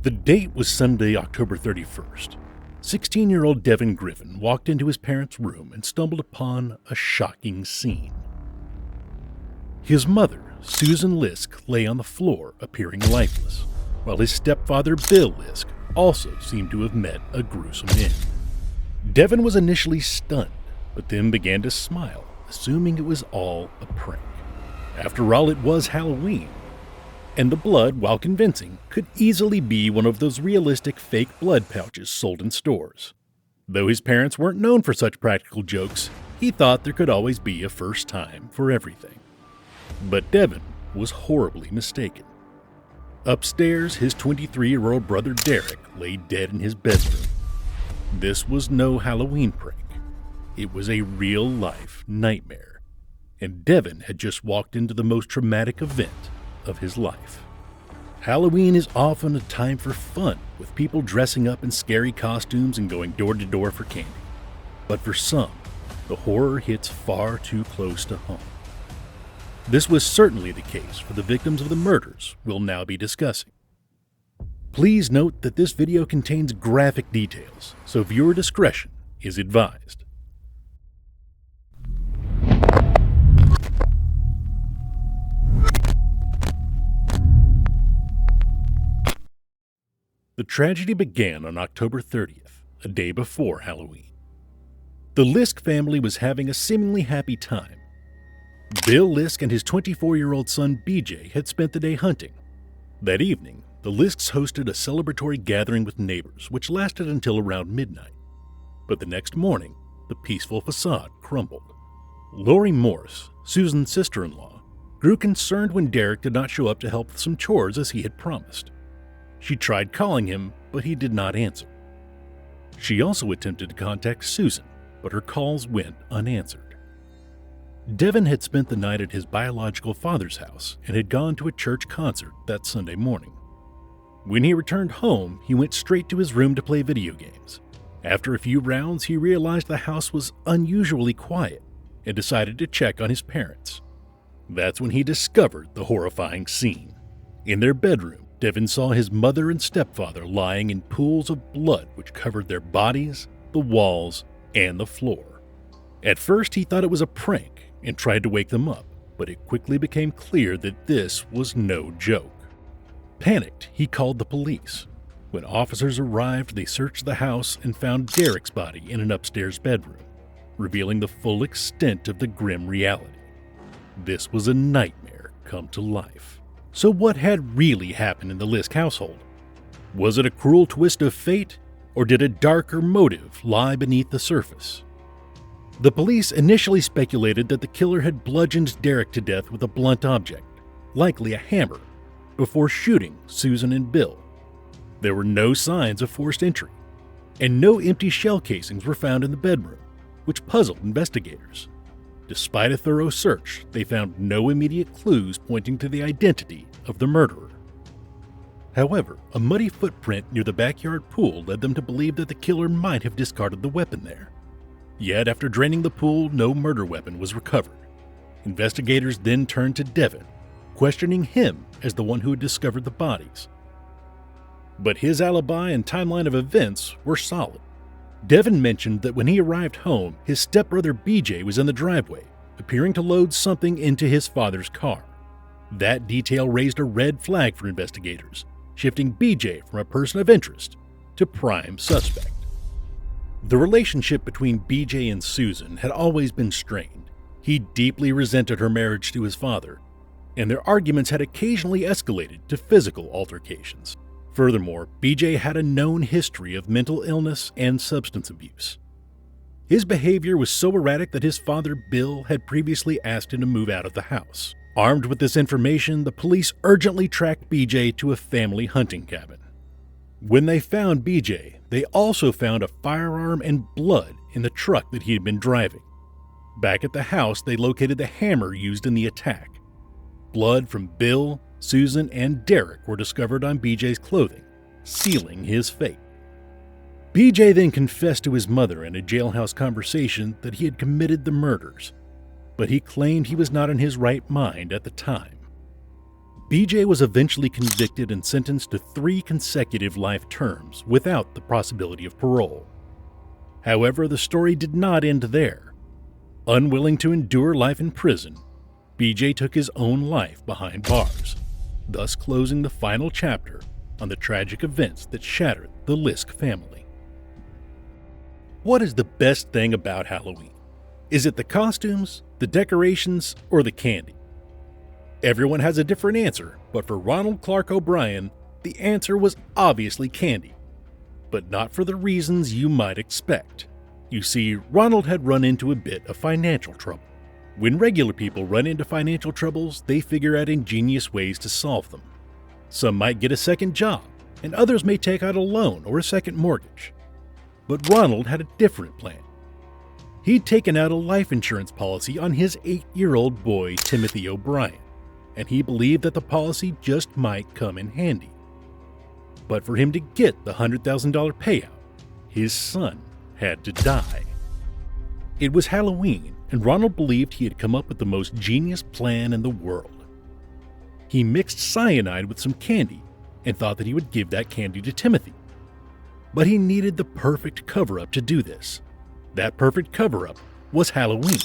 The date was Sunday, October 31st. 16-year-old Devin Griffin walked into his parents' room and stumbled upon a shocking scene. His mother, Susan Liske, lay on the floor, appearing lifeless, while his stepfather, Bill Liske, also seemed to have met a gruesome end. Devin was initially stunned, but then began to smile, assuming it was all a prank. After all, it was Halloween, and the blood, while convincing, could easily be one of those realistic fake blood pouches sold in stores. Though his parents weren't known for such practical jokes, he thought there could always be a first time for everything. But Devin was horribly mistaken. Upstairs, his 23-year-old brother Derek lay dead in his bedroom. This was no Halloween prank. It was a real-life nightmare, and Devin had just walked into the most traumatic event of his life. Halloween is often a time for fun, with people dressing up in scary costumes and going door to door for candy. But for some, the horror hits far too close to home. This was certainly the case for the victims of the murders we'll now be discussing. Please note that this video contains graphic details, so viewer discretion is advised. The tragedy began on October 30th, a day before Halloween. The Liske family was having a seemingly happy time. Bill Liske and his 24-year-old son BJ had spent the day hunting. That evening, the Liskes hosted a celebratory gathering with neighbors, which lasted until around midnight. But the next morning, the peaceful facade crumbled. Lori Morse, Susan's sister-in-law, grew concerned when Derek did not show up to help with some chores as he had promised. She tried calling him, but he did not answer. She also attempted to contact Susan, but her calls went unanswered. Devin had spent the night at his biological father's house and had gone to a church concert that Sunday morning. When he returned home, he went straight to his room to play video games. After a few rounds, he realized the house was unusually quiet and decided to check on his parents. That's when he discovered the horrifying scene. In their bedroom, Devin saw his mother and stepfather lying in pools of blood which covered their bodies, the walls, and the floor. At first, he thought it was a prank and tried to wake them up, but it quickly became clear that this was no joke. Panicked, he called the police. When officers arrived, they searched the house and found Derek's body in an upstairs bedroom, revealing the full extent of the grim reality. This was a nightmare come to life. So what had really happened in the Liske household? Was it a cruel twist of fate, or did a darker motive lie beneath the surface? The police initially speculated that the killer had bludgeoned Derek to death with a blunt object, likely a hammer, before shooting Susan and Bill. There were no signs of forced entry, and no empty shell casings were found in the bedroom, which puzzled investigators. Despite a thorough search, they found no immediate clues pointing to the identity of the murderer. However, a muddy footprint near the backyard pool led them to believe that the killer might have discarded the weapon there. Yet, after draining the pool, no murder weapon was recovered. Investigators then turned to Devin, questioning him as the one who had discovered the bodies. But his alibi and timeline of events were solid. Devin mentioned that when he arrived home, his stepbrother BJ was in the driveway, appearing to load something into his father's car. That detail raised a red flag for investigators, shifting BJ from a person of interest to prime suspect. The relationship between BJ and Susan had always been strained. He deeply resented her marriage to his father, and their arguments had occasionally escalated to physical altercations. Furthermore, BJ had a known history of mental illness and substance abuse. His behavior was so erratic that his father, Bill, had previously asked him to move out of the house. Armed with this information, the police urgently tracked BJ to a family hunting cabin. When they found BJ, they also found a firearm and blood in the truck that he had been driving. Back at the house, they located the hammer used in the attack. Blood from Bill, Susan, and Derek were discovered on BJ's clothing, sealing his fate. BJ then confessed to his mother in a jailhouse conversation that he had committed the murders, but he claimed he was not in his right mind at the time. BJ was eventually convicted and sentenced to 3 consecutive life terms without the possibility of parole. However, the story did not end there. Unwilling to endure life in prison, BJ took his own life behind bars, thus closing the final chapter on the tragic events that shattered the Liske family. What is the best thing about Halloween? Is it the costumes, the decorations, or the candy? Everyone has a different answer, but for Ronald Clark O'Brien, the answer was obviously candy. But not for the reasons you might expect. You see, Ronald had run into a bit of financial trouble. When regular people run into financial troubles, they figure out ingenious ways to solve them. Some might get a second job, and others may take out a loan or a second mortgage. But Ronald had a different plan. He'd taken out a life insurance policy on his 8-year-old boy, Timothy O'Brien, and he believed that the policy just might come in handy. But for him to get the $100,000 payout, his son had to die. It was Halloween, and Ronald believed he had come up with the most genius plan in the world. He mixed cyanide with some candy and thought that he would give that candy to Timothy. But he needed the perfect cover-up to do this. That perfect cover-up was Halloween.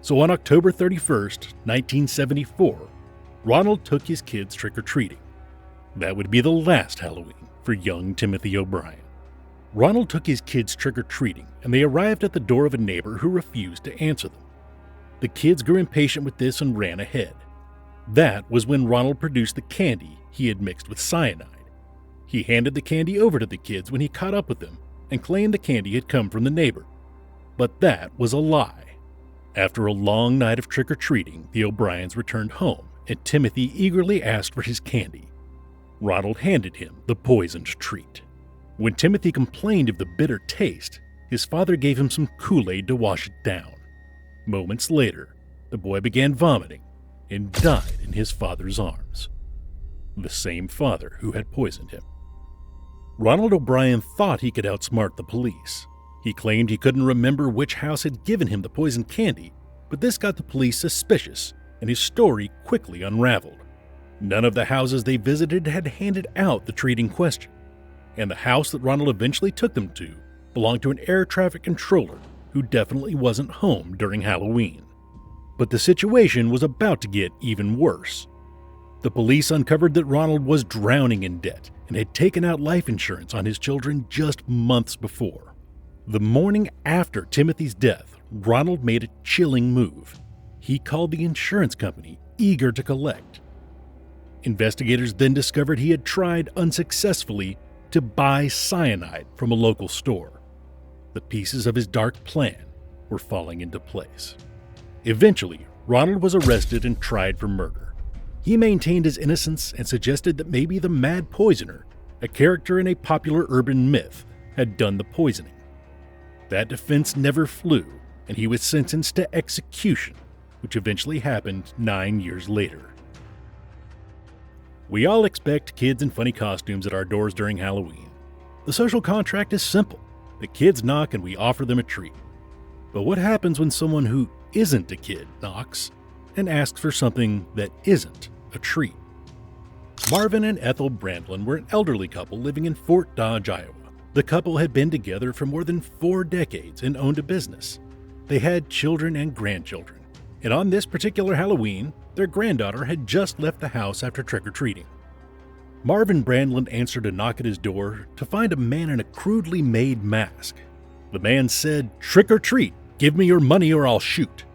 So on October 31st, 1974, Ronald took his kids trick-or-treating. That would be the last Halloween for young Timothy O'Brien. Ronald took his kids trick-or-treating, and they arrived at the door of a neighbor who refused to answer them. The kids grew impatient with this and ran ahead. That was when Ronald produced the candy he had mixed with cyanide. He handed the candy over to the kids when he caught up with them and claimed the candy had come from the neighbor. But that was a lie. After a long night of trick-or-treating, the O'Briens returned home, and Timothy eagerly asked for his candy. Ronald handed him the poisoned treat. When Timothy complained of the bitter taste, his father gave him some Kool-Aid to wash it down. Moments later, the boy began vomiting and died in his father's arms. The same father who had poisoned him. Ronald O'Brien thought he could outsmart the police. He claimed he couldn't remember which house had given him the poisoned candy, but this got the police suspicious, and his story quickly unraveled. None of the houses they visited had handed out the treat in question, and the house that Ronald eventually took them to belonged to an air traffic controller who definitely wasn't home during Halloween. But the situation was about to get even worse. The police uncovered that Ronald was drowning in debt and had taken out life insurance on his children just months before. The morning after Timothy's death, Ronald made a chilling move. He called the insurance company, eager to collect. Investigators then discovered he had tried unsuccessfully to buy cyanide from a local store. The pieces of his dark plan were falling into place. Eventually, Ronald was arrested and tried for murder. He maintained his innocence and suggested that maybe the Mad Poisoner, a character in a popular urban myth, had done the poisoning. That defense never flew, and he was sentenced to execution, which eventually happened 9 years later. We all expect kids in funny costumes at our doors during Halloween. The social contract is simple. The kids knock and we offer them a treat. But what happens when someone who isn't a kid knocks and asks for something that isn't a treat? Marvin and Ethel Bradland were an elderly couple living in Fort Dodge, Iowa. The couple had been together for more than 4 decades and owned a business. They had children and grandchildren, and on this particular Halloween, their granddaughter had just left the house after trick-or-treating. Marvin Bradland answered a knock at his door to find a man in a crudely made mask. The man said, "Trick or treat, give me your money or I'll shoot."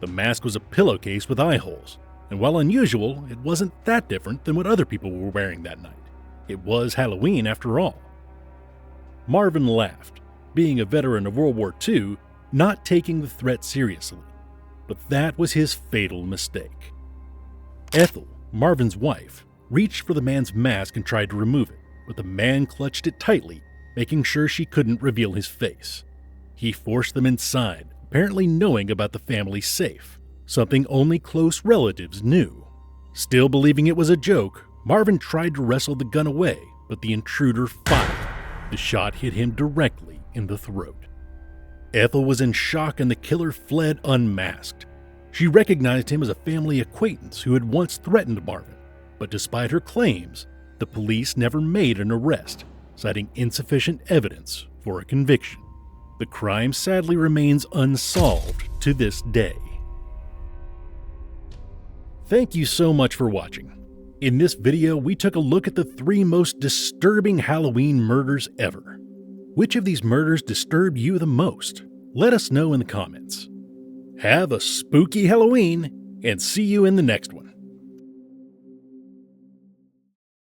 The mask was a pillowcase with eye holes, and while unusual, it wasn't that different than what other people were wearing that night. It was Halloween after all. Marvin laughed, being a veteran of World War II, not taking the threat seriously. But that was his fatal mistake. Ethel, Marvin's wife, reached for the man's mask and tried to remove it, but the man clutched it tightly, making sure she couldn't reveal his face. He forced them inside, apparently knowing about the family's safe, something only close relatives knew. Still believing it was a joke, Marvin tried to wrestle the gun away, but the intruder fired. The shot hit him directly in the throat. Ethel was in shock and the killer fled unmasked. She recognized him as a family acquaintance who had once threatened Marvin, But despite her claims, the police never made an arrest, citing insufficient evidence for a conviction. The crime sadly remains unsolved to this day. Thank you so much for watching. In this video, we took a look at the 3 most disturbing Halloween murders ever. Which of these murders disturbed you the most? Let us know in the comments. Have a spooky Halloween, and see you in the next one.